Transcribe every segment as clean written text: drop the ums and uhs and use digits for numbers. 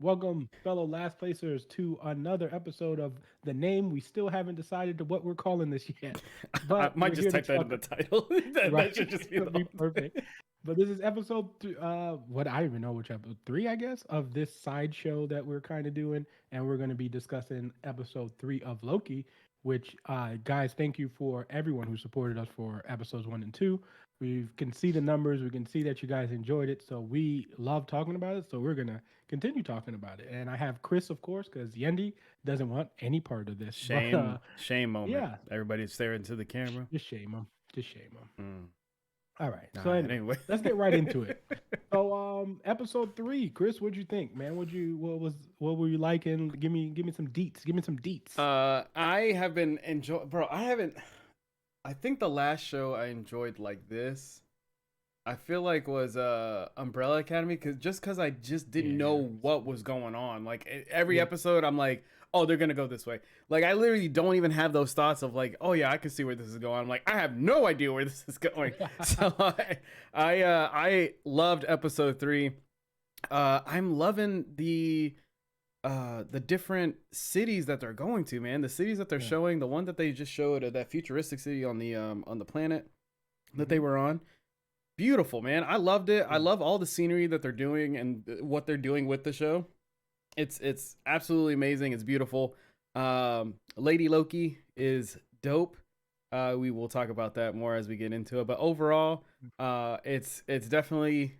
Welcome, fellow last placers, to another episode of The Name. We still haven't decided to what we're calling this yet, I but might we're just here to type that in talk. the title. that, Right, that should just be it'll the be whole thing. perfect. But this is episode, what I don't even know which episode, three, I guess, of this sideshow that we're kind of doing, and we're going to be discussing episode three of Loki. Which, guys, thank you for everyone who supported us for episodes one and two. We can see the numbers. We can see that you guys enjoyed it. So we love talking about it. So we're gonna continue talking about it. And I have Chris, of course, because Yendi doesn't want any part of this. But Shame moment. yeah, Everybody's staring to the camera. just shame him. Just shame him. Mm. All right. All So right. anyway, Anyway, let's get right into it. So episode three, Chris, what'd you think, man? What were you liking? Give me some deets. Give me some deets. I have been enjoy, bro. I haven't. I think the last show I enjoyed like this, I feel like was Umbrella Academy, because I just didn't know Yeah. what was going on. Like every Yeah. episode, I'm like, oh, they're gonna go this way. Like I literally don't even have those thoughts of like, oh yeah, I can see where this is going. I'm like, I have no idea where this is going. So I loved episode three. I'm loving the different cities that they're going to, man. The cities that they're Yeah. showing, the one that they just showed, that futuristic city on the planet that they Mhm. were on. Beautiful, man. I loved it. I Yeah. love all the scenery that they're doing and what they're doing with the show. It's absolutely amazing. It's beautiful. Lady Loki is dope. We will talk about that more as we get into it. But overall, it's definitely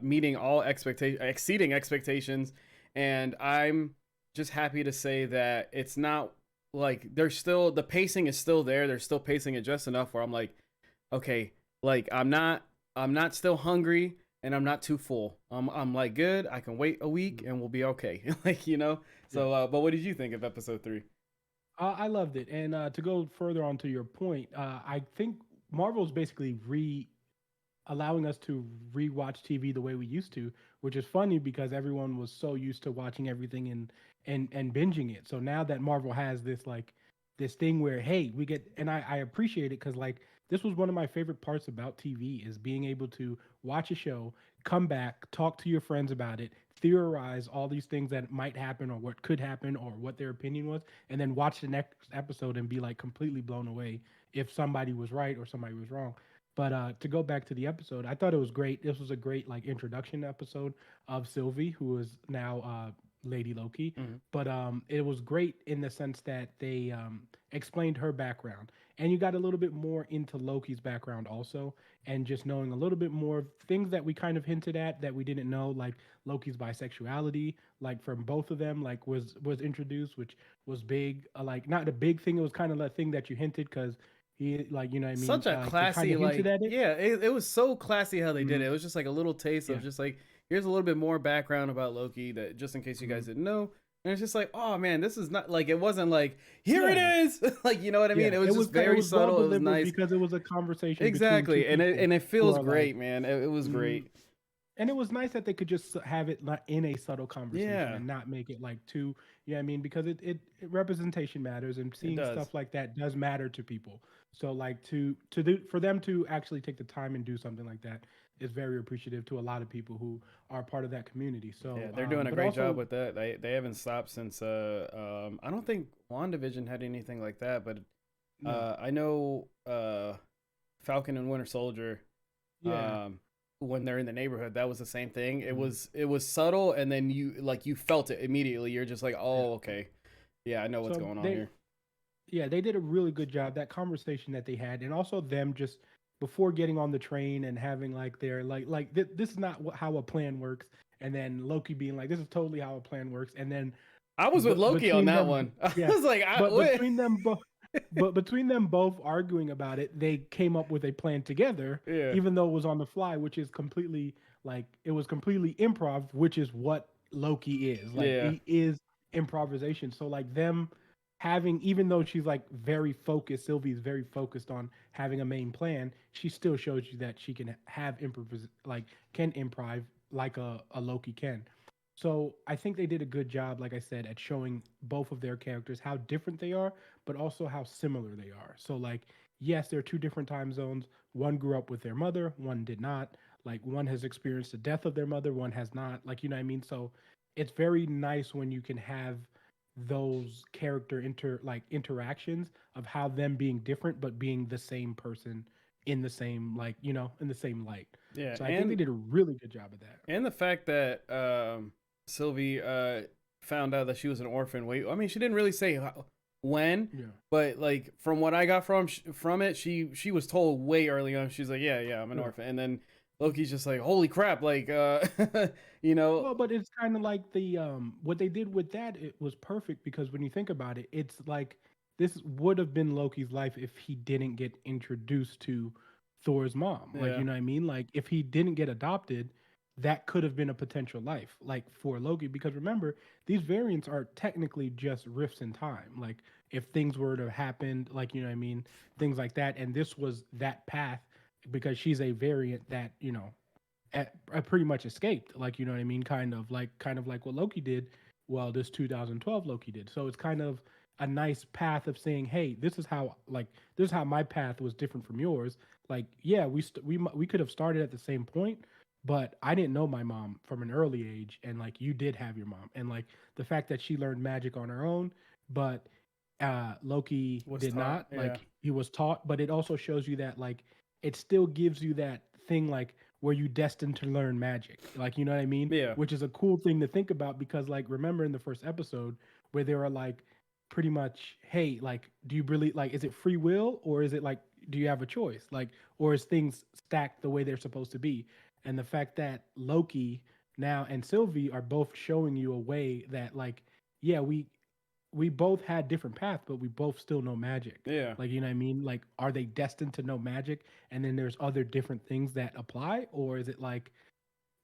meeting all expectations, exceeding expectations, and I'm just happy to say that it's not like there's still the pacing is still there. They're still pacing it just enough where I'm like, okay, like I'm not still hungry and I'm not too full. I'm like good. I can wait a week and we'll be okay. Like Yeah. So, but what did you think of episode three? I loved it. And to go further on to your point, I think Marvel's basically allowing us to rewatch TV the way we used to, which is funny because everyone was so used to watching everything and binging it. So now that Marvel has this like this thing where hey, we get and I appreciate it because like this was one of my favorite parts about TV is being able to watch a show, come back, talk to your friends about it, theorize all these things that might happen or what could happen or what their opinion was, and then watch the next episode and be like completely blown away if somebody was right or somebody was wrong. But to go back to the episode, I thought it was great. This was a great like introduction episode of Sylvie, who is now Lady Loki. Mm-hmm. But it was great in the sense that they explained her background, and you got a little bit more into Loki's background also, and just knowing a little bit more of things that we kind of hinted at that we didn't know, like Loki's bisexuality, like from both of them, like was introduced, which was big. Like not a big thing, it was kind of a thing that you hinted because he like you know what I mean Such a they kind classy, of hinted like, at it. yeah, it was so classy how they did it. Hmm. It was just like a little taste of Yeah. just like, here's a little bit more background about Loki, that just in case you Hmm. guys didn't know. And it's just like, oh man, this is not like, it wasn't like, here it Yeah. is. Like, you know what I mean? Yeah. It was just It very was well subtle. It was delivered nice. because it was a conversation between two Exactly. And it, people and it who feels are like, great, man. It was mhm. great. And it was nice that they could just have it like in a subtle conversation Yeah, and not make it like too, you know what I mean? Because representation matters and it seeing does. stuff like that does matter to people. So like to do for them to actually take the time and do something like that is very appreciative to a lot of people who are part of that community. Yeah, So they're doing a but great job also with that. They haven't stopped since I don't think WandaVision had anything like that, but no. I know Falcon and Winter Soldier, Yeah. when they're in the neighborhood, that was the same thing. It Mhm. was subtle, and then you felt it immediately. You're just like, Yeah. oh, okay, yeah, I know what's So going on they here. yeah, they did a really good job. That conversation that they had, and also them just before getting on the train and having like their this is not how a plan works, and then Loki being like, this is totally how a plan works, and then I was with Loki on between that them, one. I yeah, was like, but wait. between them both. But between them both arguing about it, they came up with a plan together, Yeah, even though it was on the fly, which is completely like it was completely improv, which is what Loki is. Like yeah, he is improvisation. So like them having, even though she's like very focused, Sylvie's very focused on having a main plan, she still shows you that she can have like can improv like a Loki can. So I think they did a good job, like I said, at showing both of their characters how different they are, but also how similar they are. So like, yes, they're two different time zones. One grew up with their mother, one did not. Like one has experienced the death of their mother, one has not. Like you know what I mean? So it's very nice when you can have those interactions of how them being different but being the same person in the same, like, in the same light. Yeah, So I think they did a really good job of that. and the fact that Sylvie found out that she was an orphan. Wait, I mean, she didn't really say when, Yeah. but like from what I got from it, she was told way early on. She's like, yeah, I'm an Yeah. orphan, and then Loki's just like, holy crap, like, Well, but it's kind of like the what they did with that. It was perfect because when you think about it, it's like this would have been Loki's life if he didn't get introduced to Thor's mom. Like, yeah, you know what I mean? Like, if he didn't get adopted, that could have been a potential life, like, for Loki. Because remember, these variants are technically just rifts in time. Like, if things were to happen, like, you know what I mean, things like that, and this was that path because she's a variant that, pretty much escaped, like, you know what I mean, kind of like what Loki did. Well, this 2012 Loki did. So it's kind of a nice path of saying, hey, this is how my path was different from yours. Like, yeah, we could have started at the same point, but I didn't know my mom from an early age, and like you did have your mom, and like the fact that she learned magic on her own, but Loki was did taught. not. Yeah, Like, he was taught, but it also shows you that, like, it still gives you that thing, like, were you destined to learn magic? Like, you know what I mean? yeah, Which is a cool thing to think about because, like, remember in the first episode where they were like, pretty much, hey, like, do you really, like, is it free will or is it like, do you have a choice? Like, or is things stacked the way they're supposed to be? And the fact that Loki now and Sylvie are both showing you a way that, like, yeah, we both had different paths, but we both still know magic. yeah. Like, you know what I mean? Like, are they destined to know magic? And then there's other different things that apply? Or is it like,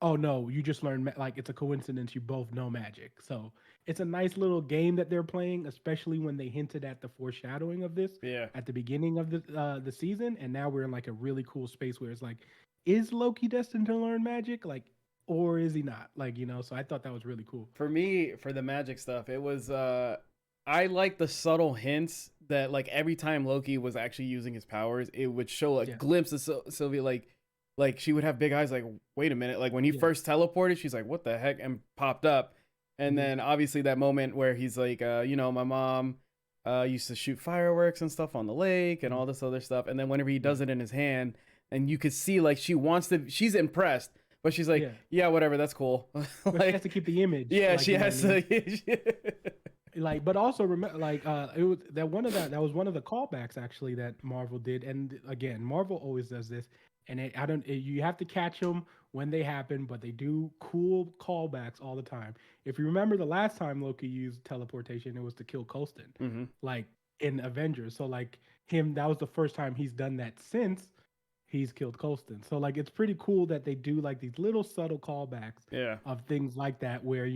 oh no, you just learned, like, it's a coincidence you both know magic? So it's a nice little game that they're playing, especially when they hinted at the foreshadowing of this Yeah. at the beginning of the season. And now we're in like a really cool space where it's like, is Loki destined to learn magic? Like, or is he not? Like, so I thought that was really cool. For me, for the magic stuff, it was I like the subtle hints that like every time Loki was actually using his powers, it would show a Yeah. glimpse of Sylvia, like she would have big eyes, like, wait a minute, like when he Yeah. first teleported, she's like, what the heck, and popped up. And Mhm. then obviously that moment where he's like, my mom used to shoot fireworks and stuff on the lake and Mhm. all this other stuff. And then whenever he does it in his hand, and you could see like she's impressed, but she's like, yeah, whatever, that's cool. But she has to keep the image. Yeah, like, she has to. Like, but also remember, like, it was that was one of the callbacks actually that Marvel did, and again, Marvel always does this, and you have to catch them when they happen, but they do cool callbacks all the time. If you remember the last time Loki used teleportation, it was to kill Colston, Mm-hmm. like in Avengers. So like that was the first time he's done that since he's killed Colston. So like it's pretty cool that they do like these little subtle callbacks Yeah. of things like that where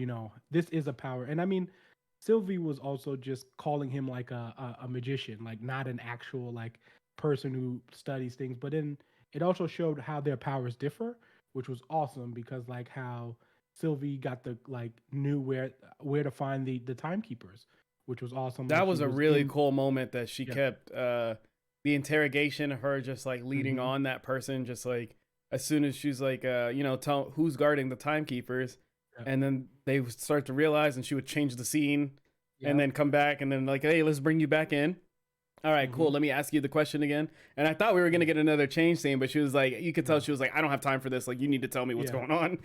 this is a power. And I mean, Sylvie was also just calling him like a magician, like not an actual like person who studies things. But then it also showed how their powers differ, which was awesome because like how Sylvie got the like knew where to find the timekeepers, which was awesome. That Like was she a was really in cool moment that she kept the interrogation of her just like leading Mhm. on that person, just like as soon as she's like tell who's guarding the timekeepers. Yep. And then they would start to realize, and she would change the scene and Yep. then come back and then like, hey, let's bring you back in. All right, cool. Mhm. Let me ask you the question again. And I thought we were gonna get another change scene, but she was like, you could tell she was like, I don't have time for this. Like, you need to tell me what's Yeah. going on.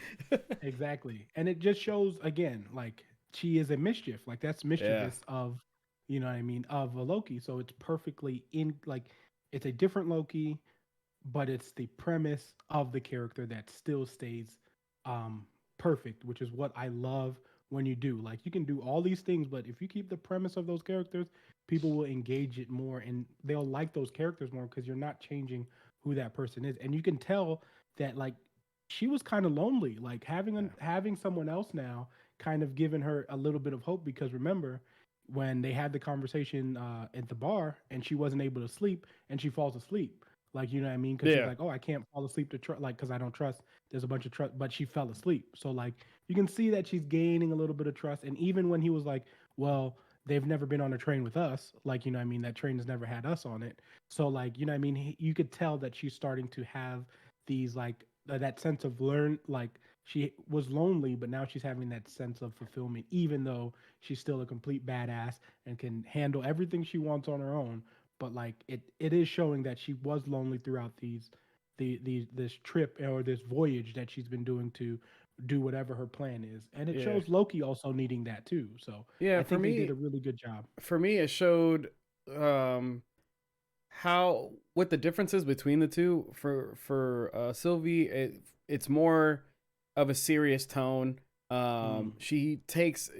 Exactly. And it just shows again, like she is a mischief. Like that's mischievous of, you know what I mean, of a Loki. So it's perfectly in like it's a different Loki, but it's the premise of the character that still stays perfect, which is what I love when you do. Like you can do all these things, but if you keep the premise of those characters, people will engage it more and they'll like those characters more because you're not changing who that person is. And you can tell that like she was kind of lonely, like having someone else now kind of giving her a little bit of hope because remember when they had the conversation at the bar and she wasn't able to sleep and she falls asleep, like, you know what I mean, because she's like, oh, I can't fall asleep like because I don't trust, there's a bunch of trust, but she fell asleep. So like you can see that she's gaining a little bit of trust. And even when he was like, well, they've never been on a train with us, like, you know what I mean, that train has never had us on it. So like, you know what I mean, you could tell that she's starting to have these like that sense of she was lonely, but now she's having that sense of fulfillment, even though she's still a complete badass and can handle everything she wants on her own. But like it is showing that she was lonely throughout this trip or this voyage that she's been doing to do whatever her plan is. And it Yeah. shows Loki also needing that too. So Yeah, I think they did a really good job. for me it showed how what the differences between the two. For Sylvie, it's more of a serious tone. Mm. She takes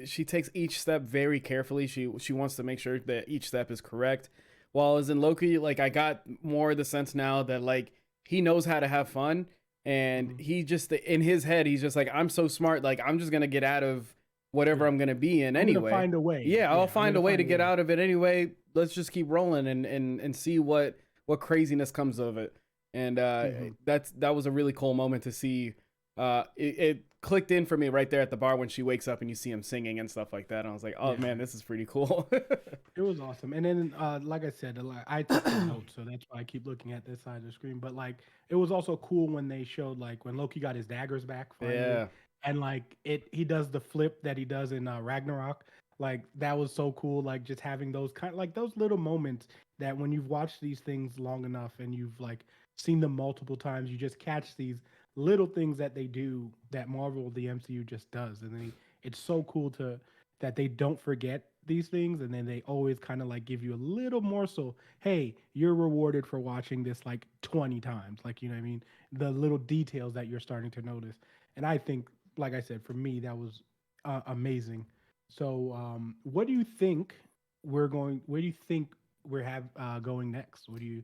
each step very carefully. She wants to make sure that each step is correct. While as in Loki, like I got more the sense now that like he knows how to have fun, and Mm. he just in his head he's just like, I'm so smart, like I'm just gonna get out of whatever Yeah. I'm gonna be in I'm gonna anyway. find a way. Yeah, I'll Yeah, I'm find gonna a way to find a get way. out of it anyway. Let's just keep rolling and see what craziness comes of it. And Hmm. that was a really cool moment to see. It clicked in for me right there at the bar when she wakes up and you see him singing and stuff like that. And I was like, oh Yeah. man, this is pretty cool. It was awesome. And then, like I said, I took some notes, so that's why I keep looking at this side of the screen. But like, it was also cool when they showed like when Loki got his daggers back finally, Yeah, and like he does the flip that he does in Ragnarok. Like that was so cool. Like just having those kind like those little moments that when you've watched these things long enough and you've like seen them multiple times, you just catch these little things that they do that Marvel, the MCU, just does, and then it's so cool to that they don't forget these things and then they always kind of like give you a little more so hey you're rewarded for watching this like 20 times like you know what I mean the little details that you're starting to notice and I think like I said for me that was amazing so what do you think where do you think we're have going next what do you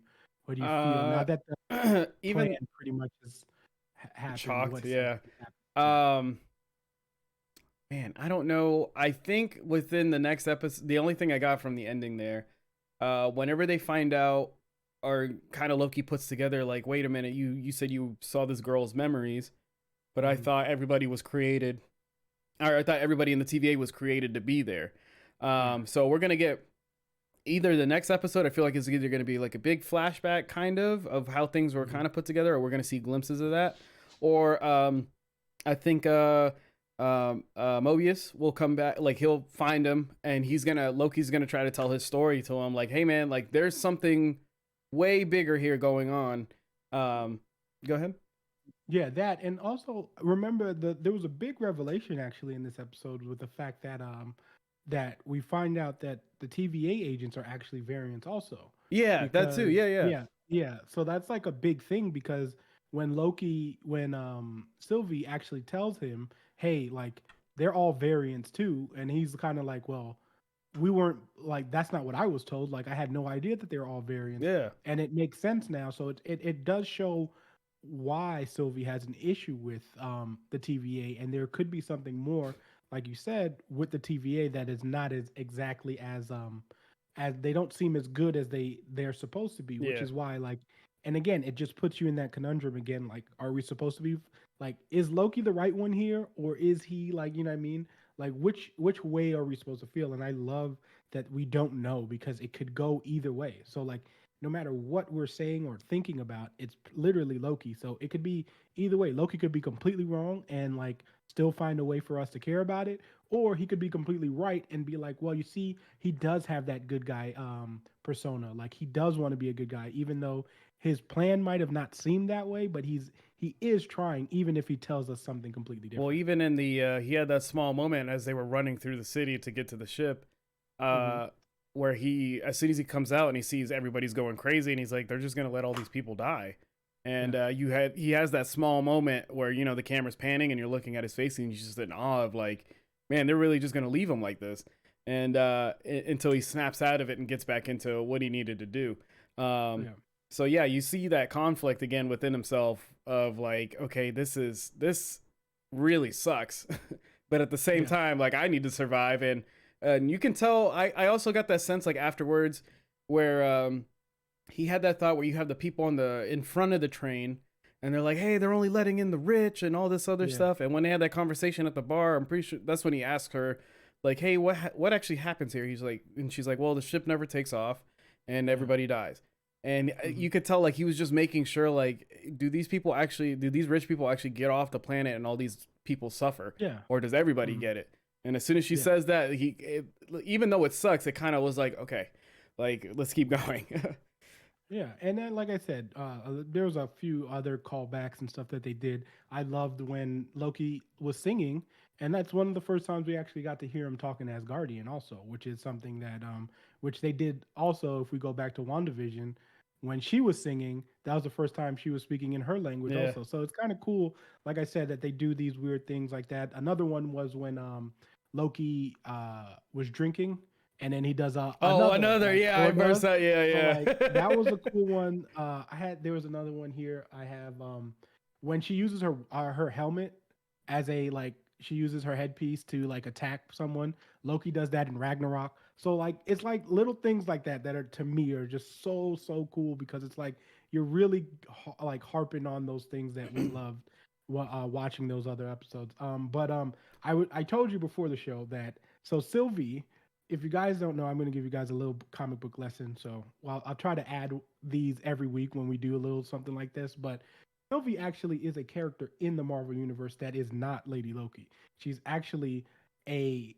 feel now uh, that the plan even pretty much is happened chalked. what's Yeah. happened yeah Um, Man, I don't know. I think within the next episode, the only thing I got from the ending there, whenever they find out, or kind of Loki puts together, like, wait a minute, you said you saw this girl's memories, but I Mhm. thought everybody was created, or I thought everybody in the TVA was created to be there. Yeah. So we're gonna get either the next episode. I feel like it's either gonna be like a big flashback, kind of how things were Mhm. kind of put together, or we're gonna see glimpses of that, or I think Mobius will come back. Like he'll find him, and Loki's gonna try to tell his story to him. Like, hey man, like there's something way bigger here going on. Go ahead. Yeah, that and also remember there was a big revelation actually in this episode with the fact that we find out that the TVA agents are actually variants also. Yeah, that too. Because Yeah, yeah, yeah. So that's like a big thing because when Sylvie actually tells him, "Hey, like they're all variants too." And he's kind of like, "Well, we weren't like that's not what I was told. Like I had no idea that they were all variants." yeah, And it makes sense now. So it does show why Sylvie has an issue with the TVA, and there could be something more, like you said, with the TVA that is not as exactly as they don't seem as good as they're supposed to be, which yeah, is why like, and again, it just puts you in that conundrum again. Like, are we supposed to be like, is Loki the right one here, or is he like, you know what I mean? Like, which way are we supposed to feel? And I love that we don't know because it could go either way. So like no matter what we're saying or thinking about, it's literally Loki. So it could be either way. Loki could be completely wrong and like still find a way for us to care about it, or he could be completely right and be like, well, you see, he does have that good guy persona. Like he does want to be a good guy, even though his plan might have not seemed that way, but he is trying, even if he tells us something completely Well, different. even in the he had that small moment as they were running through the city to get to the ship, Hmm. uh, where he as soon as he comes out and he sees everybody's going crazy and he's like, they're just gonna let all these people die. And Yeah. he has that small moment where the camera's panning and you're looking at his face and he's just in awe of like, man, they're really just gonna leave him like this. And until he snaps out of it and gets back into what he needed to do. Um, Yeah. so yeah, you see that conflict again within himself of like, okay, this really sucks, but at the same Yeah. time, like I need to survive, and you can tell. I also got that sense like afterwards where he had that thought where you have the people in front of the train and they're like, hey, they're only letting in the rich and all this other Yeah. stuff. And when they had that conversation at the bar, I'm pretty sure that's when he asked her, like, hey, what actually happens here? He's like, and she's like, well, the ship never takes off and Yeah. everybody dies. And Mhm. you could tell like he was just making sure like, do these rich people actually get off the planet and all these people suffer, Yeah. or does everybody Mhm. get it? And as soon as she Yeah. says that, even though it sucks, it kind of was like, okay, like let's keep going. Yeah, and then like I said, there was a few other callbacks and stuff that they did. I loved when Loki was singing, and that's one of the first times we actually got to hear him talking as Guardian, also, which is something that which they did also. If we go back to WandaVision, when she was singing, that was the first time she was speaking in her language, Yeah. also. So it's kind of cool, like I said, that they do these weird things like that. Another one was when Loki was drinking, and then he does Oh, another another. like Yeah, I Thor burst does. out. Yeah, So yeah. like that was a cool one. There was another one here. I have when she uses her helmet as a like she uses her headpiece to like attack someone. Loki does that in Ragnarok. So like it's like little things like that that are to me are just so cool because it's like you're really like harping on those things that we loved watching those other episodes. I told you before the show that so Sylvie, if you guys don't know, I'm going to give you guys a little comic book lesson. So, well, I'll try to add these every week when we do a little something like this. But Sylvie actually is a character in the Marvel universe that is not Lady Loki. She's actually a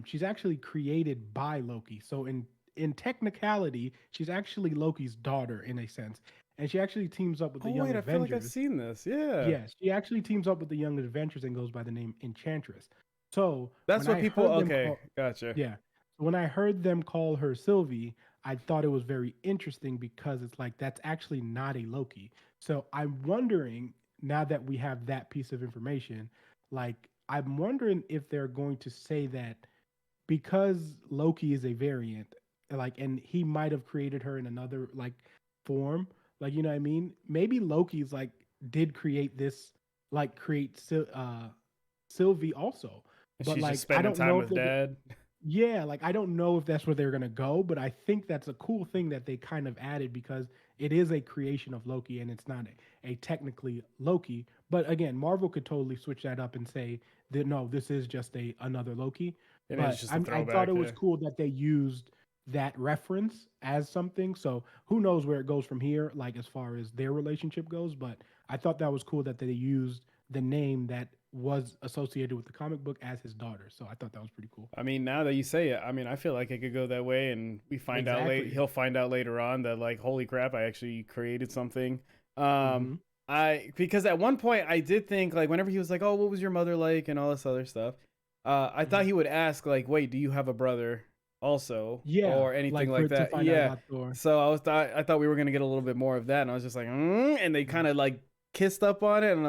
she's actually created by Loki. So in technicality, she's actually Loki's daughter in a sense, and she actually teams up with the Oh Young wait, I feel like I've Avengers. seen this. Yeah, Yes, she actually teams up with the Young Adventures and goes by the name Enchantress. So that's when what I people. heard them Okay, call, gotcha. yeah, when I heard them call her Sylvie, I thought it was very interesting because it's like that's actually not a Loki. So I'm wondering now that we have that piece of information, like I'm wondering if they're going to say that because Loki is a variant, like, and he might have created her in another like form, like you know what I mean. Maybe Loki's like did create this, like create Sylvie also, And but she's just like I spending don't time know if with they're dad. yeah, like I don't know if that's where they're gonna go, but I think that's a cool thing that they kind of added because it is a creation of Loki and it's not a technically Loki. But again, Marvel could totally switch that up and say that no, this is just a another Loki. And it's But just a I thought throwback. it was Yeah. cool that they used that reference as something. So who knows where it goes from here, like as far as their relationship goes. But I thought that was cool that they used the name that was associated with the comic book as his daughter. So I thought that was pretty cool. I mean, now that you say it, I mean, I feel like it could go that way, and we find out late. Exactly. He'll find out later on that like, holy crap, I actually created something. Um, Hmm. because at one point I did think like whenever he was like, oh, what was your mother like, and all this other stuff. I thought Hmm. he would ask like, wait, do you have a brother also, Yeah, or anything like like for to that? find out Yeah. about Thor. So I thought we were gonna get a little bit more of that, and I was just like, and they Mhm. kind of like kissed up on it, and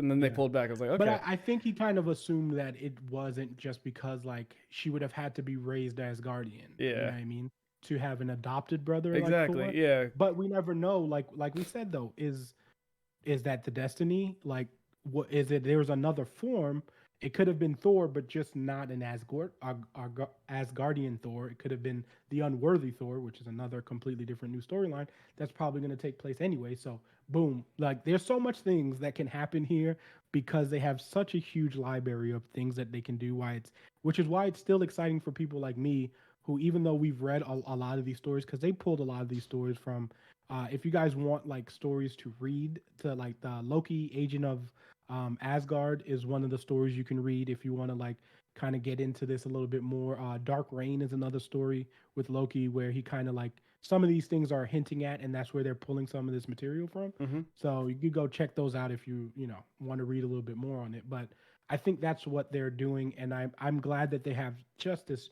then they Yeah. pulled back. I was like, But okay, I think he kind of assumed that it wasn't just because like she would have had to be raised as guardian. You know yeah, what I mean? To have an adopted brother like exactly, Thor. yeah. But we never know. Like we said though, is that the destiny? Like, what is it? There was another form. It could have been Thor, but just not an Asgardian Thor. It could have been the unworthy Thor, which is another completely different new storyline that's probably going to take place anyway. So, boom. Like, there's so much things that can happen here because they have such a huge library of things that they can do. Which is why it's still exciting for people like me, who even though we've read a lot of these stories, because they pulled a lot of these stories from if you guys want like stories to read, to like the Loki, Agent of Asgard is one of the stories you can read if you want to like kind of get into this a little bit more. Dark Reign is another story with Loki where he kind of like some of these things are hinting at, and that's where they're pulling some of this material from. Mm-hmm. So you could go check those out if you know want to read a little bit more on it. But I think that's what they're doing, and I'm glad that they have just this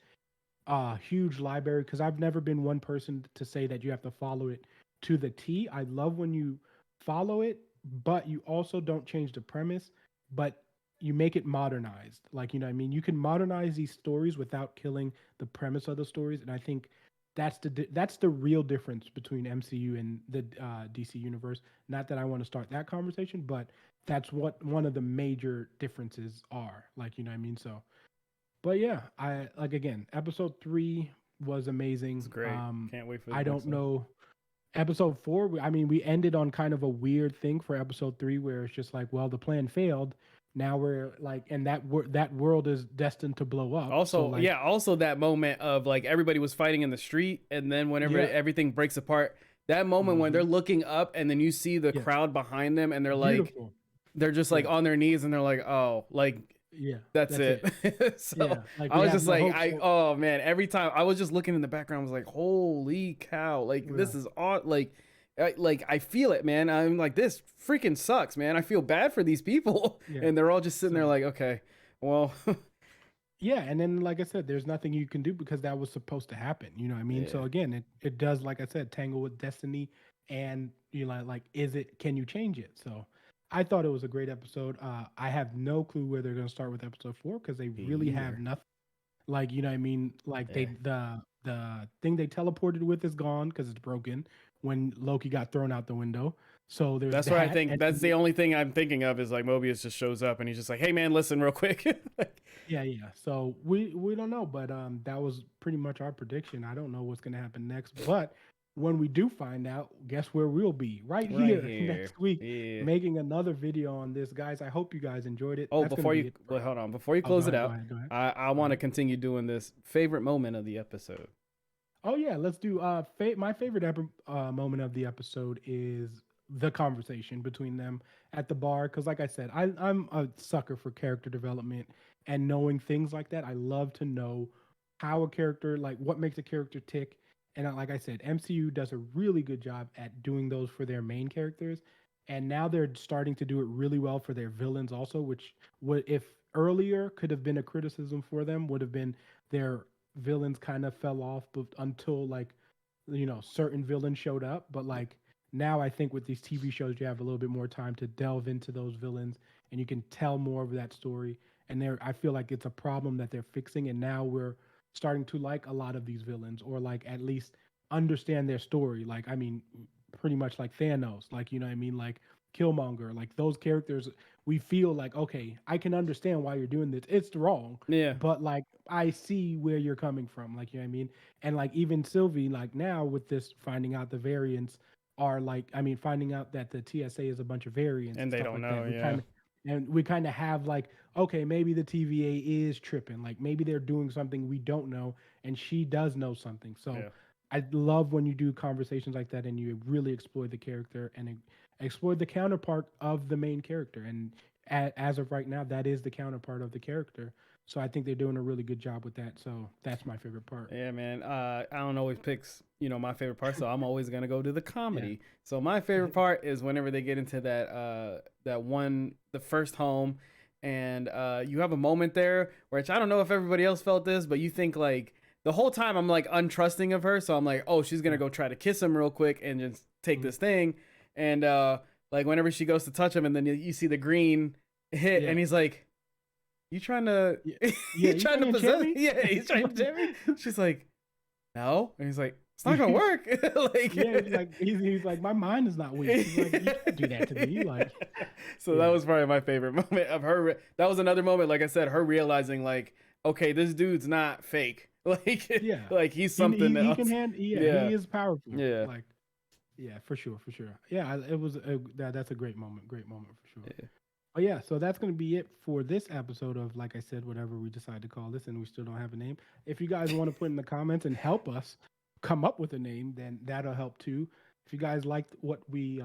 huge library because I've never been one person to say that you have to follow it to the T. I love when you follow it, but you also don't change the premise, but you make it modernized. Like, you know what I mean? You can modernize these stories without killing the premise of the stories. And I think that's the real difference between MCU and the DC universe. Not that I want to start that conversation, but that's what one of the major differences are. Like, you know what I mean? So but yeah, I like again, episode 3 was amazing. It's great. Can't wait for the I next don't one. know. Episode 4, I mean, we ended on kind of a weird thing for episode 3 where it's just like, well, the plan failed. Now we're like, and that world is destined to blow up. So Also, like, yeah, also that moment of like everybody was fighting in the street, and then whenever yeah, everything breaks apart, That moment when they're Mhm. looking up and then you see the Yeah. crowd behind them and they're like, Beautiful. they're just like Yeah. on their knees and they're like, oh, like Yeah. that's That's it. it. So Yeah. Like I we was have just no like, hope. So oh man, every time I was just looking in the background, I was like, holy cow, like yeah. this is odd. Like I feel it, man. I'm like, this freaking sucks, man. I feel bad for these people, Yeah. and they're all just sitting there So like, okay, well, yeah, and then like I said, there's nothing you can do because that was supposed to happen. You know what I mean? So yeah, again, it does, like I said, tangle with destiny, and you know, like, is it? Can you change it? So I thought it was a great episode. I have no clue where they're going to start with episode 4 because they me really have neither. nothing. Like, you know what I mean? Like Yeah. the thing they teleported with is gone because it's broken when Loki got thrown out the window. So there's That's what I that, think. and That's the only thing I'm thinking of is like Mobius just shows up and he's just like, hey man, listen real quick. Like, yeah, yeah. So we don't know, but that was pretty much our prediction. I don't know what's gonna happen next, but when we do find out, guess where we'll be? Right right here here. next week, Yeah. making another video on this, guys. I hope you guys enjoyed it. Oh, That's gonna before be you it. wait, hold on. Before you Oh, go close it ahead, go out, ahead, go ahead, I go want to ahead. continue doing this favorite moment of the episode. Oh yeah, let's do. My favorite moment of the episode is the conversation between them at the bar. Because, like I said, I'm a sucker for character development and knowing things like that. I love to know how a character, like what makes a character tick. And like I said, MCU does a really good job at doing those for their main characters. And now they're starting to do it really well for their villains also, which would, if earlier could have been a criticism for them, would have been their villains kind of fell off, but until like certain villains showed up. But like now I think with these TV shows you have a little bit more time to delve into those villains and you can tell more of that story. And there I feel like it's a problem that they're fixing, and now we're starting to like a lot of these villains, or like at least understand their story. Like, I mean, pretty much like Thanos, like, you know what I mean, like Killmonger, like those characters, we feel like, okay, I can understand why you're doing this. It's wrong, Yeah. but like I see where you're coming from, like, you know what I mean? And like even Sylvie, like now with this finding out the variants are like, I mean, finding out that the TSA is a bunch of variants And and they stuff don't like know. that. Yeah. We kind of have like, okay, maybe the TVA is tripping. Like maybe they're doing something we don't know, and she does know something. So Yeah. I love when you do conversations like that and you really explore the character and explore the counterpart of the main character. And as of right now, that is the counterpart of the character. So I think they're doing a really good job with that. So that's my favorite part. Yeah, man. I don't always picks, my favorite part, so I'm always gonna go to the Yeah. comedy. So my favorite part is whenever they get into the first home, and you have a moment there, which I don't know if everybody else felt this, but you think like the whole time I'm like untrusting of her, so I'm like, oh, she's gonna Yeah. go try to kiss him real quick and just take Mhm. this thing, and like whenever she goes to touch him, and then you see the green hit, Yeah. and he's like, you trying to Yeah. Yeah. you You trying trying to to enchant possess me? yeah he's trying to tempt me. She's like, no, and he's like, it's not gonna work. Yeah, Like he's like, my mind is not weak. He's like, you can't do that to me. Like, so that yeah, was probably my favorite moment of her. That was another moment, like I said, her realizing like, okay, this dude's not fake. Like yeah. like he's something He can else. hand. Yeah, Yeah. he is powerful. Yeah. Like, yeah, for sure, for sure. Yeah, it was that's a great moment for sure. Yeah. Oh yeah, so that's gonna be it for this episode of, like I said, whatever we decide to call this, and we still don't have a name. If you guys want to put in the comments and help us come up with a name, then that'll help too. If you guys liked what we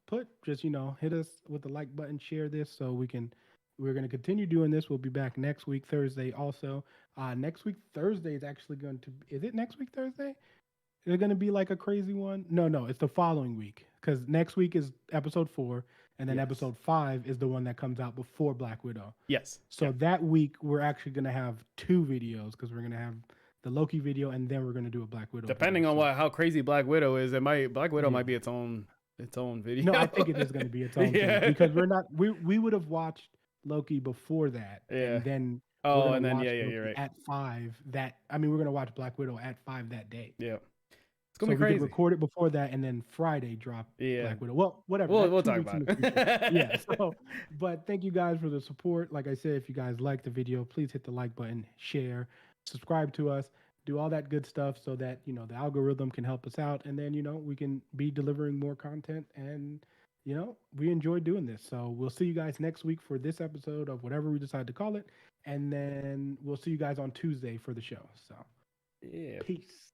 put, just hit us with the like button, share this so we can. We're gonna continue doing this. We'll be back next week Thursday. Also, next week Thursday is actually going to. Is it next week Thursday? Is it going to be like a crazy one? No, no, it's the following week because next week is episode 4, and then Yes. episode 5 is the one that comes out before Black Widow. Yes. So Yep. that week we're actually going to have 2 videos because we're going to have the Loki video and then we're going to do a Black Widow. Depending video. on So, how crazy Black Widow is, Black Widow yeah. might be its own video. No, I think it is going to be its own thing because we would have watched Loki before that, Yeah. and then we're Oh, going and to then watch yeah, Loki you're right. at 5. We're going to watch Black Widow at 5 that day. Yeah. It's So gonna we be could crazy. record it before that, and then Friday drop Yeah. Black Widow. Well, whatever. We'll That's 2 talk weeks about in the future. it. Yeah. So, but thank you guys for the support. Like I said, if you guys like the video, please hit the like button, share, subscribe to us, do all that good stuff, so that the algorithm can help us out, and then we can be delivering more content, and we enjoy doing this. So we'll see you guys next week for this episode of whatever we decide to call it, and then we'll see you guys on Tuesday for the show. So Yeah. peace.